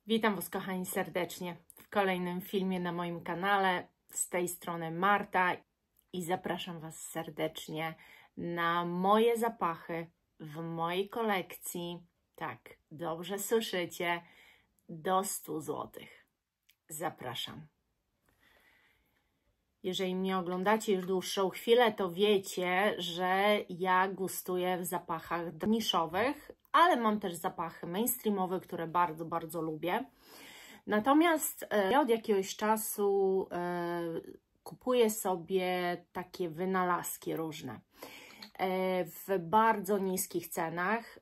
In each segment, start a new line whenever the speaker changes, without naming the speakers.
Witam Was, kochani, serdecznie w kolejnym filmie na moim kanale. Z tej strony Marta i zapraszam Was serdecznie na moje zapachy w mojej kolekcji. Tak, dobrze słyszycie, do 100 zł. Zapraszam. Jeżeli mnie oglądacie już dłuższą chwilę, to wiecie, że ja gustuję w zapachach niszowych, ale mam też zapachy mainstreamowe, które bardzo, bardzo lubię. Natomiast ja od jakiegoś czasu kupuję sobie takie wynalazki różne w bardzo niskich cenach.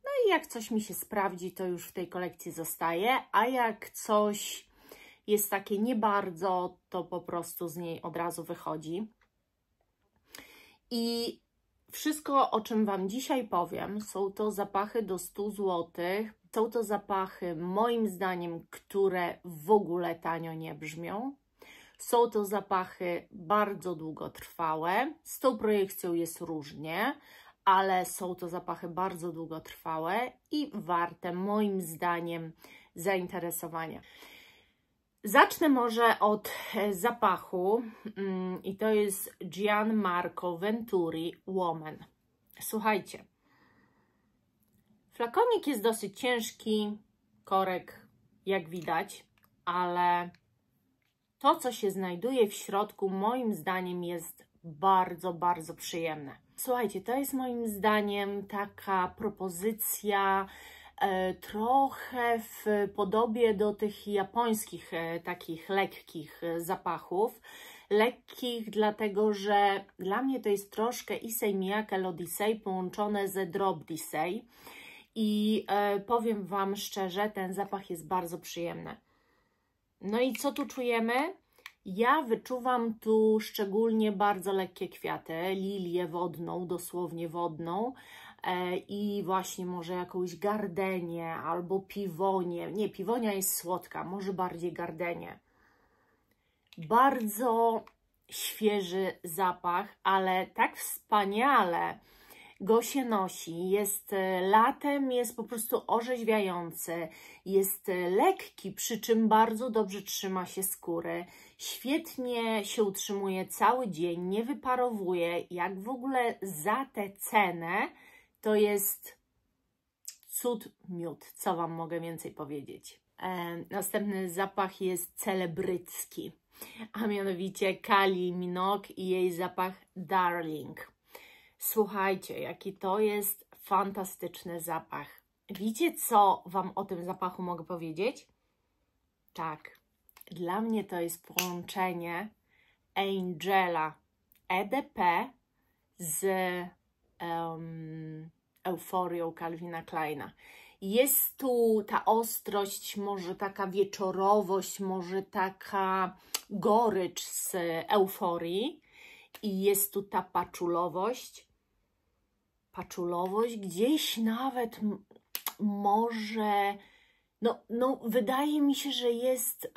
No i jak coś mi się sprawdzi, to już w tej kolekcji zostaje, a jak coś jest takie nie bardzo, to po prostu z niej od razu wychodzi. I wszystko, o czym Wam dzisiaj powiem, są to zapachy do 100 zł. Są to zapachy, moim zdaniem, które w ogóle tanio nie brzmią. Są to zapachy bardzo długotrwałe. Z tą projekcją jest różnie, ale są to zapachy bardzo długotrwałe i warte, moim zdaniem, zainteresowania. Zacznę może od zapachu i to jest Gianmarco Venturi Woman. Słuchajcie, flakonik jest dosyć ciężki, korek jak widać, ale to, co się znajduje w środku, moim zdaniem jest bardzo, bardzo przyjemne. Słuchajcie, to jest moim zdaniem taka propozycja trochę w podobie do tych japońskich takich lekkich zapachów. Lekkich dlatego, że dla mnie to jest troszkę Issey Miyake l'Odyssey połączone ze Drop D'Issey i powiem Wam szczerze, ten zapach jest bardzo przyjemny. No i co tu czujemy? Ja wyczuwam tu szczególnie bardzo lekkie kwiaty, lilię wodną, dosłownie wodną i właśnie może jakąś gardenię albo piwonię. Nie, piwonia jest słodka, może bardziej gardenię. Bardzo świeży zapach, ale tak wspaniale go się nosi, jest latem, jest po prostu orzeźwiający, jest lekki, przy czym bardzo dobrze trzyma się skóry, świetnie się utrzymuje cały dzień, nie wyparowuje, jak w ogóle za tę cenę to jest cud miód, co Wam mogę więcej powiedzieć. Następny zapach jest celebrycki, a mianowicie Kylie Minogue i jej zapach Darling. Słuchajcie, jaki to jest fantastyczny zapach. Wiecie, co Wam o tym zapachu mogę powiedzieć? Tak, dla mnie to jest połączenie Angela EDP z euforią Calvina Kleina. Jest tu ta ostrość, może taka wieczorowość, może taka gorycz z euforii i jest tu ta paczulowość, gdzieś nawet może, no wydaje mi się, że jest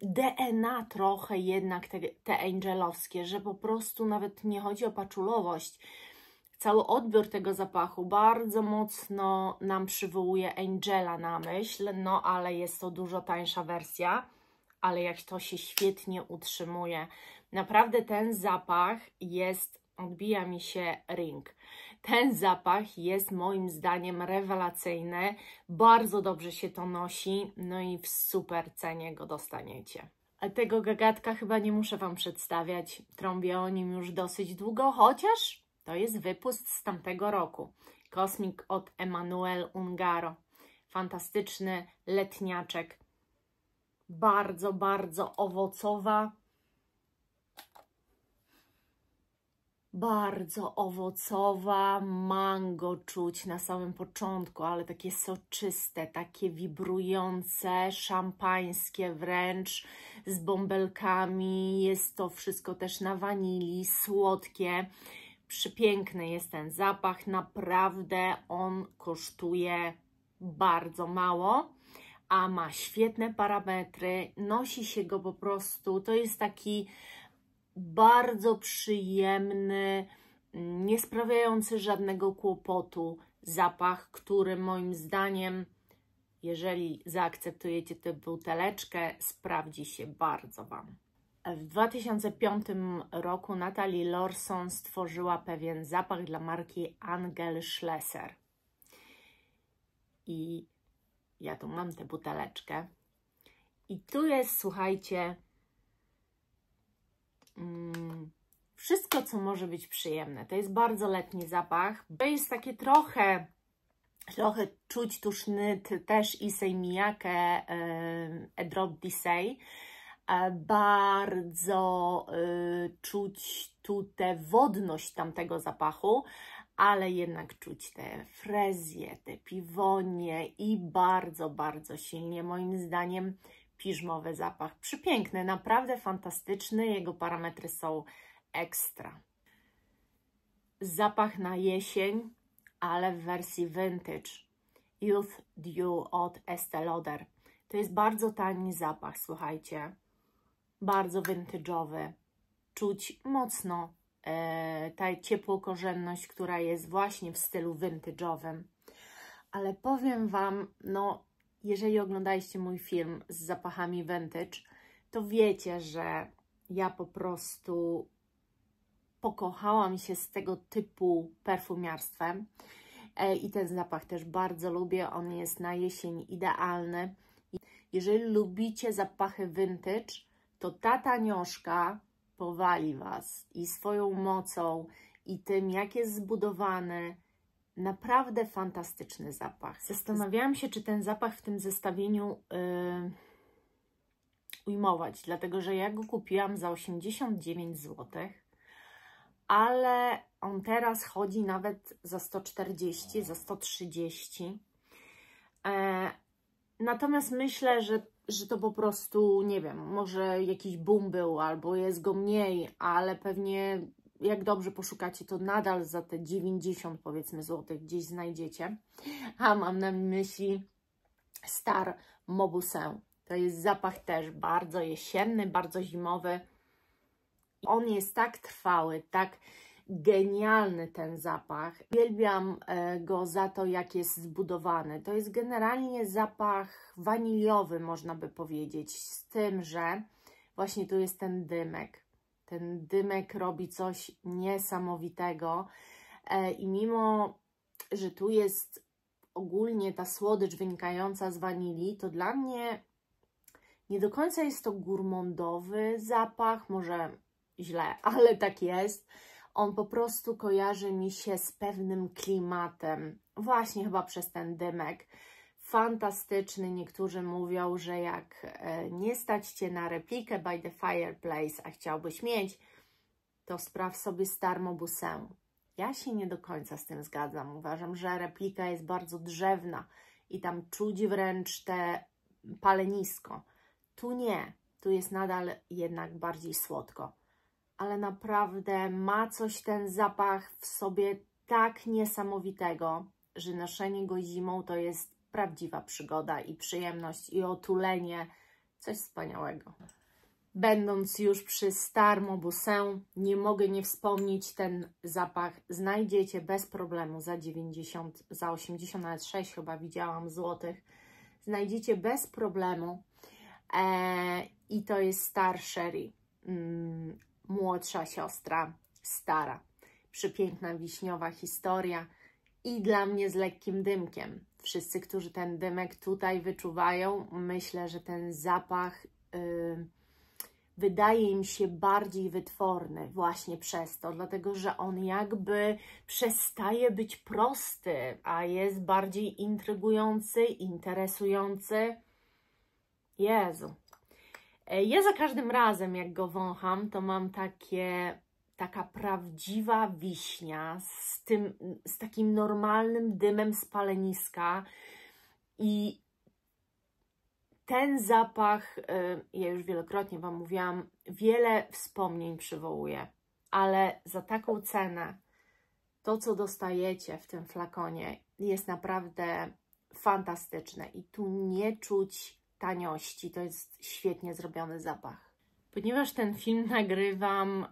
DNA trochę jednak te angelowskie, że po prostu nawet nie chodzi o paczulowość. Cały odbiór tego zapachu bardzo mocno nam przywołuje Angela na myśl, no ale jest to dużo tańsza wersja, ale jak to się świetnie utrzymuje. Naprawdę ten zapach jest, odbija mi się ring. Ten zapach jest moim zdaniem rewelacyjny, bardzo dobrze się to nosi, no i w super cenie go dostaniecie. A tego gagatka chyba nie muszę Wam przedstawiać, trąbię o nim już dosyć długo, chociaż to jest wypust z tamtego roku. Cosmic od Emmanuel Ungaro. Fantastyczny letniaczek. Bardzo, bardzo owocowa. Bardzo owocowa, mango czuć na samym początku, ale takie soczyste, takie wibrujące, szampańskie wręcz, z bąbelkami. Jest to wszystko też na wanilii, słodkie. Przepiękny jest ten zapach, naprawdę on kosztuje bardzo mało, a ma świetne parametry, nosi się go po prostu, to jest taki bardzo przyjemny, nie sprawiający żadnego kłopotu zapach, który moim zdaniem Jeżeli zaakceptujecie tę buteleczkę, sprawdzi się bardzo Wam. W 2005 roku Natalie Lorson stworzyła pewien zapach dla marki Angel Schlesser. I ja tu mam tę buteleczkę. I tu jest, słuchajcie, wszystko, co może być przyjemne. To jest bardzo letni zapach. To jest takie trochę czuć tu sznyt też Issey Miyake A Drop D'Issey. Bardzo czuć tu tę wodność tamtego zapachu, ale jednak czuć te frezje, te piwonie i bardzo, bardzo silnie, moim zdaniem, piżmowy zapach. Przepiękny, naprawdę fantastyczny, jego parametry są ekstra. Zapach na jesień, ale w wersji vintage. Youth Dew od Estée Lauder. To jest bardzo tani zapach, słuchajcie. Bardzo vintage'owy. Czuć mocno ta ciepłokorzenność, która jest właśnie w stylu vintage'owym. Ale powiem Wam, no, jeżeli oglądaliście mój film z zapachami vintage, to wiecie, że ja po prostu pokochałam się z tego typu perfumiarstwem i ten zapach też bardzo lubię. On jest na jesień idealny. Jeżeli lubicie zapachy vintage, to ta tanioszka powali Was i swoją mocą, i tym, jak jest zbudowany. Naprawdę fantastyczny zapach. Zastanawiałam się, czy ten zapach w tym zestawieniu ujmować, dlatego że ja go kupiłam za 89 zł, ale on teraz chodzi nawet za 140, za 130. Natomiast myślę, że to po prostu, nie wiem, może jakiś boom był, albo jest go mniej, ale pewnie jak dobrze poszukacie, to nadal za te 90, powiedzmy, złotych gdzieś znajdziecie. A mam na myśli Star Maubusin. To jest zapach też bardzo jesienny, bardzo zimowy. On jest tak trwały, tak genialny ten zapach. Uwielbiam go za to, jak jest zbudowany. To jest generalnie zapach waniliowy, można by powiedzieć, z tym, że właśnie tu jest ten dymek. Ten dymek robi coś niesamowitego i mimo, że tu jest ogólnie ta słodycz wynikająca z wanilii, to dla mnie nie do końca jest to gourmandowy zapach, może źle, ale tak jest. On po prostu kojarzy mi się z pewnym klimatem, właśnie chyba przez ten dymek. Fantastyczny, niektórzy mówią, że jak nie stać Cię na replikę by the fireplace, a chciałbyś mieć, to spraw sobie Star Maubusin. Ja się nie do końca z tym zgadzam. Uważam, że replika jest bardzo drzewna i tam czuć wręcz te palenisko. Tu nie, tu jest nadal jednak bardziej słodko. Ale naprawdę ma coś ten zapach w sobie tak niesamowitego, że noszenie go zimą to jest prawdziwa przygoda i przyjemność i otulenie, coś wspaniałego. Będąc już przy Star Maubusin, nie mogę nie wspomnieć, ten zapach znajdziecie bez problemu za 90, za 80, nawet 6 chyba widziałam złotych. Znajdziecie bez problemu i to jest Star Sherry, młodsza siostra Stara. Przepiękna wiśniowa historia i dla mnie z lekkim dymkiem. Wszyscy, którzy ten dymek tutaj wyczuwają, myślę, że ten zapach wydaje im się bardziej wytworny właśnie przez to, dlatego że on jakby przestaje być prosty, a jest bardziej intrygujący, interesujący. Jezu. Ja za każdym razem, jak go wącham, to mam taka prawdziwa wiśnia z takim normalnym dymem z paleniska i ten zapach, ja już wielokrotnie Wam mówiłam, wiele wspomnień przywołuje, ale za taką cenę to, co dostajecie w tym flakonie, jest naprawdę fantastyczne i tu nie czuć taniości, to jest świetnie zrobiony zapach. Ponieważ ten film nagrywam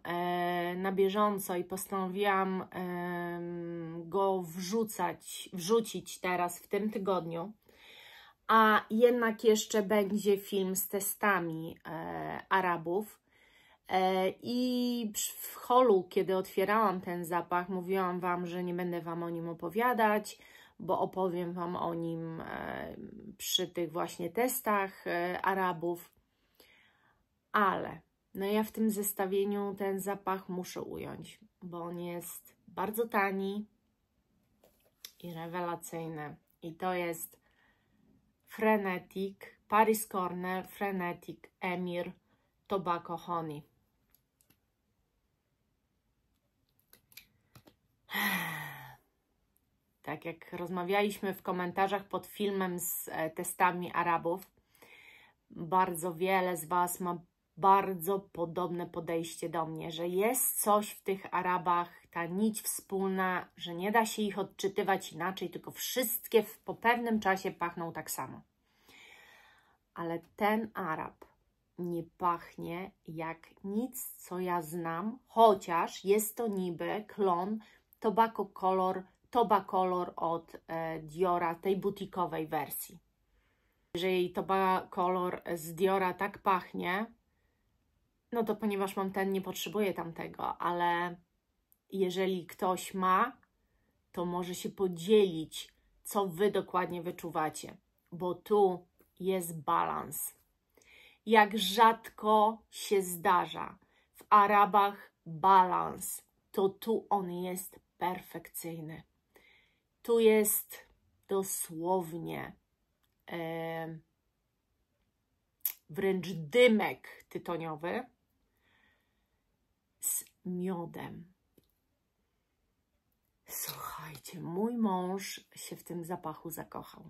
na bieżąco i postanowiłam go wrzucić teraz w tym tygodniu, A jednak jeszcze będzie film z testami Arabów. I w holu, kiedy otwierałam ten zapach, mówiłam Wam, że nie będę Wam o nim opowiadać, bo opowiem Wam o nim przy tych właśnie testach Arabów. Ale no ja w tym zestawieniu ten zapach muszę ująć, bo on jest bardzo tani i rewelacyjny. I to jest Frenetic, Paris Corner Frenetic Emir Tobacco Honey. Tak jak rozmawialiśmy w komentarzach pod filmem z testami Arabów, bardzo wiele z Was ma bardzo podobne podejście do mnie, że jest coś w tych Arabach, ta nić wspólna, że nie da się ich odczytywać inaczej, tylko wszystkie po pewnym czasie pachną tak samo. Ale ten Arab nie pachnie jak nic, co ja znam, chociaż jest to niby klon Tobacco Color od Diora, tej butikowej wersji. Jeżeli Tobacco Color z Diora tak pachnie, no to ponieważ mam ten, nie potrzebuję tamtego, ale jeżeli ktoś ma, to może się podzielić, co Wy dokładnie wyczuwacie, bo tu jest balans. Jak rzadko się zdarza w Arabach balans, to tu on jest perfekcyjny. Tu jest dosłownie wręcz dymek tytoniowy z miodem. Słuchajcie, mój mąż się w tym zapachu zakochał.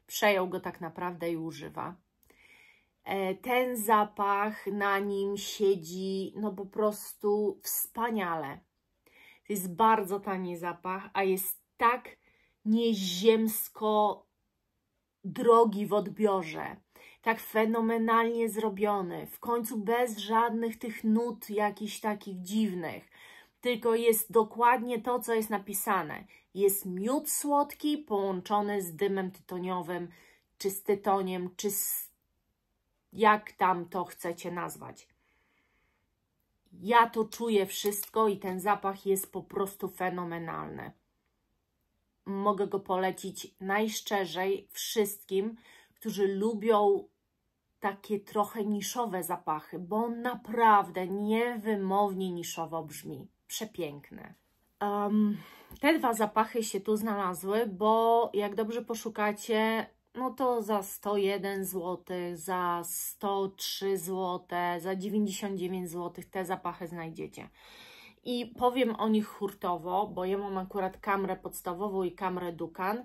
Przejął go tak naprawdę i używa. Ten zapach na nim siedzi no po prostu wspaniale. To jest bardzo tani zapach, a jest tak nieziemsko drogi w odbiorze. Tak fenomenalnie zrobiony. W końcu bez żadnych tych nut jakichś takich dziwnych. Tylko jest dokładnie to, co jest napisane. Jest miód słodki połączony z dymem tytoniowym, czy z tytoniem, czy z... jak tam to chcecie nazwać. Ja to czuję wszystko i ten zapach jest po prostu fenomenalny. Mogę go polecić najszczerzej wszystkim, którzy lubią takie trochę niszowe zapachy, bo on naprawdę niewymownie niszowo brzmi. Przepiękne. Te dwa zapachy się tu znalazły, bo jak dobrze poszukacie, no to za 101 zł, za 103 zł, za 99 zł te zapachy znajdziecie. I powiem o nich hurtowo, bo ja mam akurat kamrę podstawową i kamrę Dukan.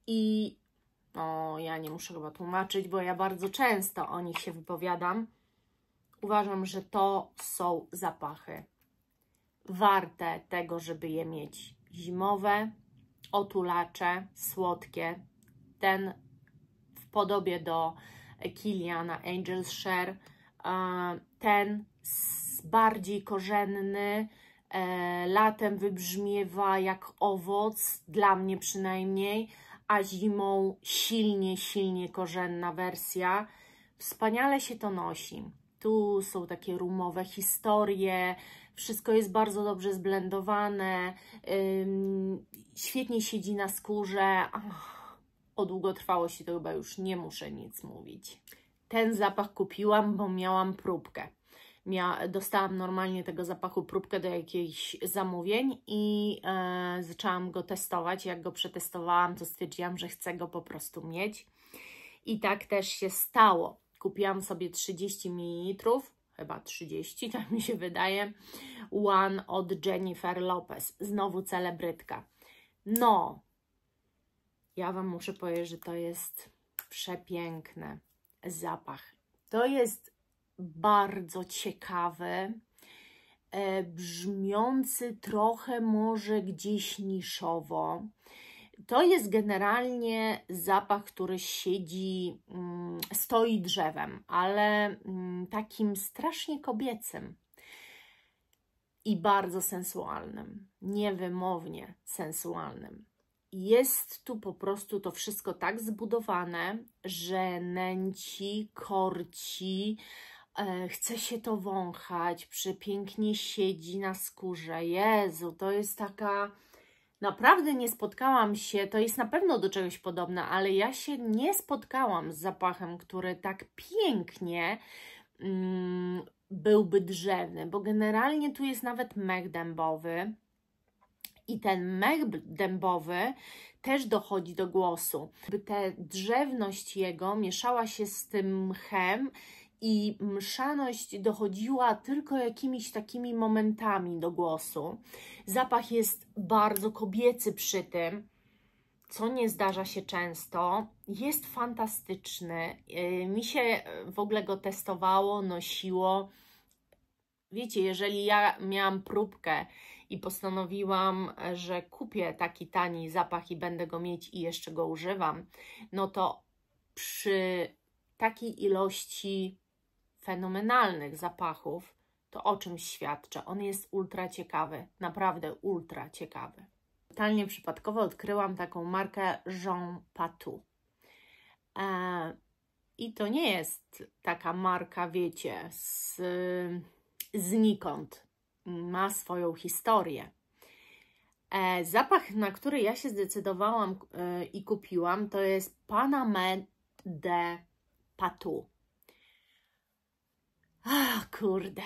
I ja nie muszę chyba tłumaczyć, bo ja bardzo często o nich się wypowiadam. Uważam, że to są zapachy warte tego, żeby je mieć. Zimowe, otulacze, słodkie. Ten w podobie do Kiliana Angel's Share. Ten bardziej korzenny, latem wybrzmiewa jak owoc, dla mnie przynajmniej, a zimą silnie korzenna wersja. Wspaniale się to nosi. Tu są takie rumowe historie, wszystko jest bardzo dobrze zblendowane, świetnie siedzi na skórze. O długotrwałości to chyba już nie muszę nic mówić. Ten zapach kupiłam, bo miałam próbkę. Dostałam normalnie tego zapachu próbkę do jakichś zamówień i zaczęłam go testować. Jak go przetestowałam, to stwierdziłam, że chcę go po prostu mieć. I tak też się stało. Kupiłam sobie 30 ml, chyba 30, tak mi się wydaje. One od Jennifer Lopez, znowu celebrytka. No, ja Wam muszę powiedzieć, że to jest przepiękny zapach. To jest bardzo ciekawy, brzmiący trochę może gdzieś niszowo. To jest generalnie zapach, który siedzi, stoi drzewem, ale takim strasznie kobiecym i bardzo sensualnym, niewymownie sensualnym. jest tu po prostu to wszystko tak zbudowane, że nęci, korci, chce się to wąchać, przepięknie siedzi na skórze. Jezu, to jest taka... Naprawdę nie spotkałam się, to jest na pewno do czegoś podobne, ale ja się nie spotkałam z zapachem, który tak pięknie byłby drzewny, bo generalnie tu jest nawet mech dębowy i ten mech dębowy też dochodzi do głosu. Ta drzewność jego mieszała się z tym mchem i mszaność dochodziła tylko jakimiś takimi momentami do głosu. Zapach jest bardzo kobiecy przy tym, co nie zdarza się często. Jest fantastyczny. Mi się w ogóle go testowało, nosiło. Wiecie, jeżeli ja miałam próbkę i postanowiłam, że kupię taki tani zapach i będę go mieć i jeszcze go używam, no to przy takiej ilości fenomenalnych zapachów, to o czymś świadczy. On jest ultra ciekawy, naprawdę ultra ciekawy. Totalnie przypadkowo odkryłam taką markę Jean Patou. I to nie jest taka marka, wiecie, znikąd. Ma swoją historię. Zapach, na który ja się zdecydowałam i kupiłam, to jest Paname de Patou. Kurde.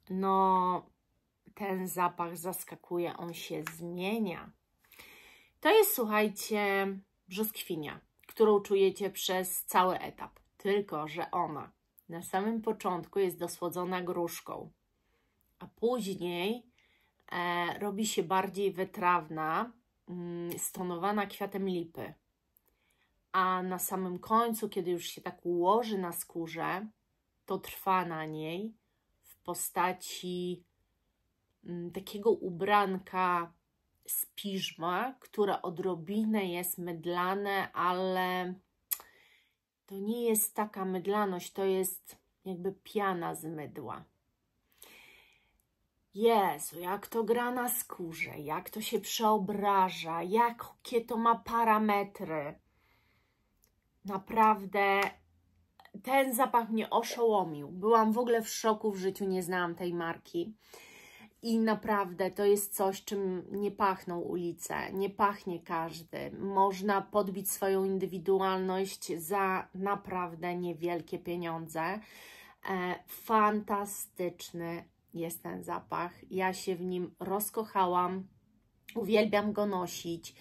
No, ten zapach zaskakuje, on się zmienia. To jest, słuchajcie, brzoskwinia, którą czujecie przez cały etap. Tylko że ona na samym początku jest dosłodzona gruszką, a później robi się bardziej wytrawna, stonowana kwiatem lipy. A na samym końcu, kiedy już się tak ułoży na skórze, to trwa na niej w postaci takiego ubranka z piżma, które odrobinę jest mydlane, ale to nie jest taka mydlaność, to jest jakby piana z mydła. Jezu, jak to gra na skórze, jak to się przeobraża, jakie to ma parametry. Naprawdę ten zapach mnie oszołomił. Byłam w ogóle w szoku, w życiu nie znałam tej marki. I naprawdę to jest coś, czym nie pachną ulice, nie pachnie każdy. Można podbić swoją indywidualność za naprawdę niewielkie pieniądze. Fantastyczny jest ten zapach. Ja się w nim rozkochałam. Uwielbiam go nosić.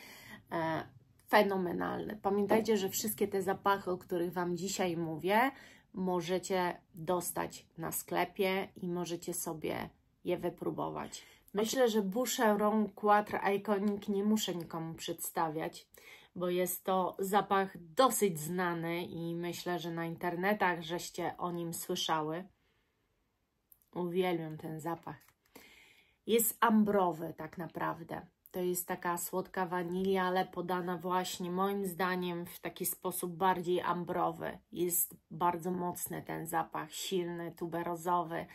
Fenomenalny. Pamiętajcie, że wszystkie te zapachy, o których Wam dzisiaj mówię, możecie dostać na sklepie i możecie sobie je wypróbować. Myślę, że Boucheron Quatre Iconic nie muszę nikomu przedstawiać, bo jest to zapach dosyć znany i myślę, że na internetach żeście o nim słyszały. Uwielbiam ten zapach. Jest ambrowy tak naprawdę. To jest taka słodka wanilia, ale podana właśnie moim zdaniem w taki sposób bardziej ambrowy. Jest bardzo mocny ten zapach, silny, tuberozowy.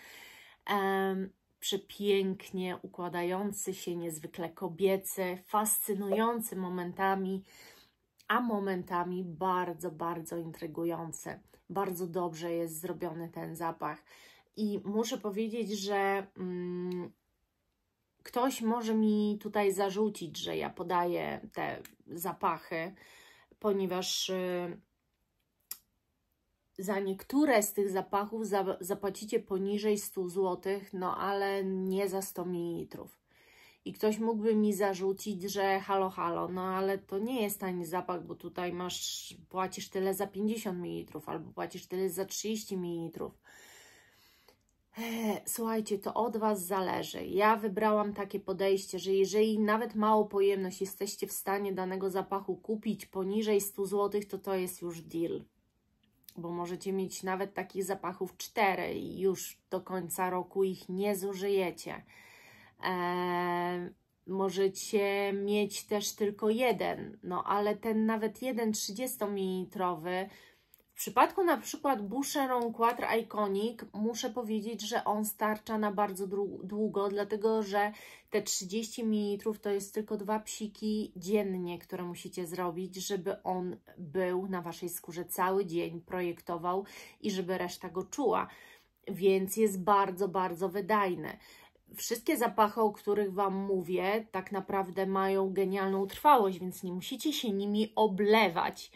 Przepięknie układający się, niezwykle kobiecy, fascynujący momentami, a momentami bardzo, bardzo intrygujący. Bardzo dobrze jest zrobiony ten zapach. I muszę powiedzieć, że ktoś może mi tutaj zarzucić, że ja podaję te zapachy, ponieważ za niektóre z tych zapachów zapłacicie poniżej 100 zł, no ale nie za 100 ml. I ktoś mógłby mi zarzucić, że halo, no ale to nie jest tani zapach, bo tutaj płacisz tyle za 50 ml albo płacisz tyle za 30 ml. Słuchajcie, to od Was zależy. Ja wybrałam takie podejście, że jeżeli nawet małą pojemność jesteście w stanie danego zapachu kupić poniżej 100 zł, to jest już deal. Bo możecie mieć nawet takich zapachów 4 i już do końca roku ich nie zużyjecie. Możecie mieć też tylko jeden, no ale ten nawet jeden 30 ml w W przypadku na przykład Boucheron Quatre Iconic muszę powiedzieć, że on starcza na bardzo długo, dlatego że te 30 ml to jest tylko 2 psiki dziennie, które musicie zrobić, żeby on był na Waszej skórze cały dzień, projektował i żeby reszta go czuła. Więc jest bardzo, bardzo wydajny. Wszystkie zapachy, o których Wam mówię, tak naprawdę mają genialną trwałość, więc nie musicie się nimi oblewać,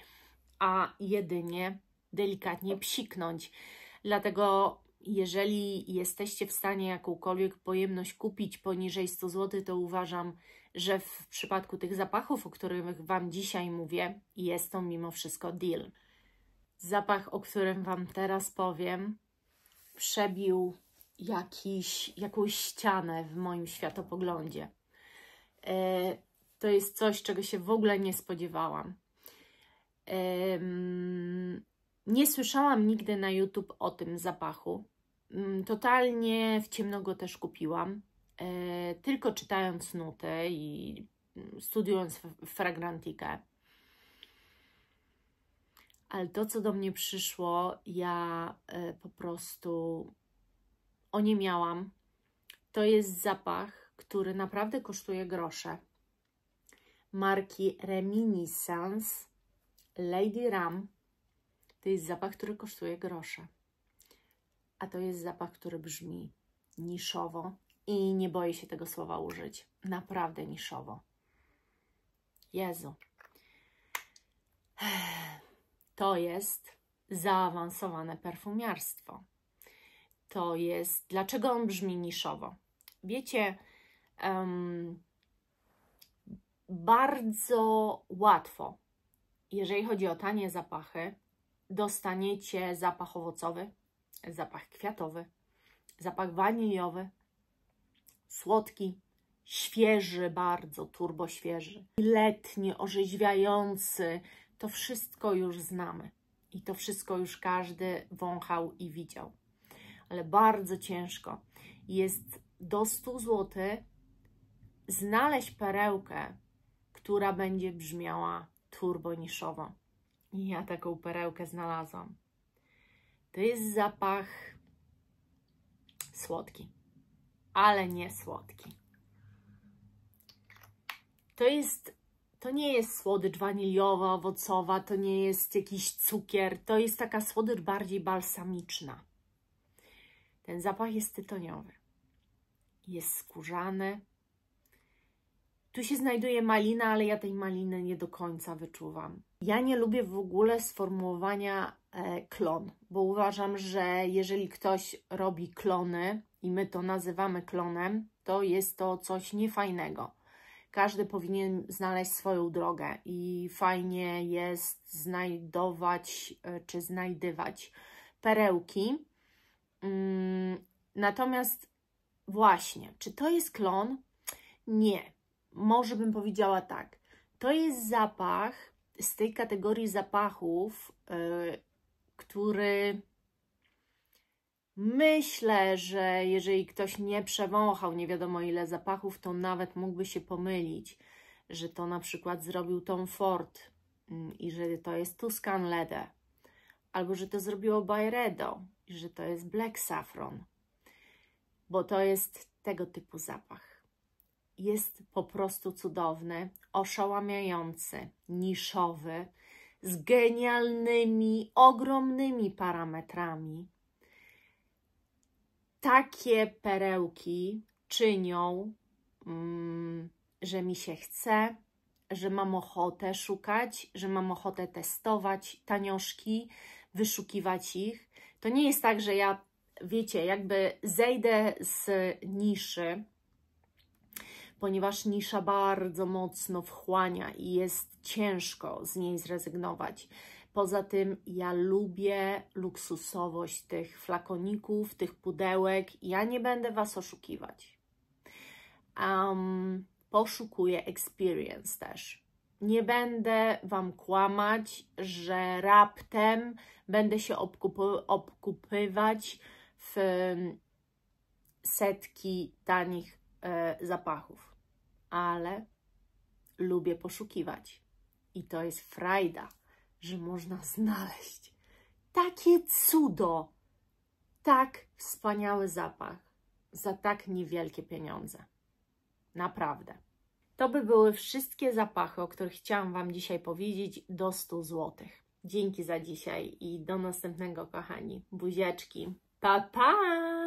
a jedynie delikatnie psiknąć. Dlatego jeżeli jesteście w stanie jakąkolwiek pojemność kupić poniżej 100 zł, to uważam, że w przypadku tych zapachów, o których Wam dzisiaj mówię, jest to mimo wszystko deal. Zapach, o którym Wam teraz powiem, przebił jakąś ścianę w moim światopoglądzie. To jest coś, czego się w ogóle nie spodziewałam. Nie słyszałam nigdy na YouTube o tym zapachu. Totalnie w ciemno go też kupiłam. Tylko czytając nuty i studiując Fragrantikę. Ale to, co do mnie przyszło, ja po prostu oniemiałam. To jest zapach, który naprawdę kosztuje grosze. Marki Reminiscence Lady Ram. To jest zapach, który kosztuje grosze. A to jest zapach, który brzmi niszowo i nie boję się tego słowa użyć. Naprawdę niszowo. Jezu. To jest zaawansowane perfumiarstwo. To jest... Dlaczego on brzmi niszowo? Wiecie, bardzo łatwo, jeżeli chodzi o tanie zapachy, dostaniecie zapach owocowy, zapach kwiatowy, zapach waniliowy, słodki, świeży, bardzo turbo świeży, letni, orzeźwiający. To wszystko już znamy i to wszystko już każdy wąchał i widział. Ale bardzo ciężko jest do 100 zł znaleźć perełkę, która będzie brzmiała turbo niszowo. I ja taką perełkę znalazłam. To jest zapach słodki, ale nie słodki. To nie jest słodycz waniliowa, owocowa, to nie jest jakiś cukier, to jest taka słodycz bardziej balsamiczna. Ten zapach jest tytoniowy, jest skórzany. Tu się znajduje malina, ale ja tej maliny nie do końca wyczuwam. Ja nie lubię w ogóle sformułowania klon, bo uważam, że jeżeli ktoś robi klony i my to nazywamy klonem, to jest to coś niefajnego. Każdy powinien znaleźć swoją drogę i fajnie jest znajdować czy znajdywać perełki. Natomiast właśnie, czy to jest klon? Nie. Może bym powiedziała tak. To jest zapach z tej kategorii zapachów, który myślę, że jeżeli ktoś nie przewąchał nie wiadomo ile zapachów, to nawet mógłby się pomylić, że to na przykład zrobił Tom Ford i że to jest Tuscan Leather, albo że to zrobiło Byredo i że to jest Black Saffron, bo to jest tego typu zapach. Jest po prostu cudowny, oszałamiający, niszowy, z genialnymi, ogromnymi parametrami. Takie perełki czynią, że mi się chce, że mam ochotę szukać, że mam ochotę testować tanioszki, wyszukiwać ich. To nie jest tak, że ja, wiecie, jakby zejdę z niszy, ponieważ nisza bardzo mocno wchłania i jest ciężko z niej zrezygnować. Poza tym ja lubię luksusowość tych flakoników, tych pudełek. Ja nie będę Was oszukiwać. Poszukuję experience też. Nie będę Wam kłamać, że raptem będę się obkupywać w setki tanich zapachów. Ale lubię poszukiwać. I to jest frajda, że można znaleźć takie cudo, tak wspaniały zapach za tak niewielkie pieniądze. Naprawdę. To by były wszystkie zapachy, o których chciałam Wam dzisiaj powiedzieć, do 100 zł. Dzięki za dzisiaj i do następnego, kochani. Buziaczki. Pa, pa!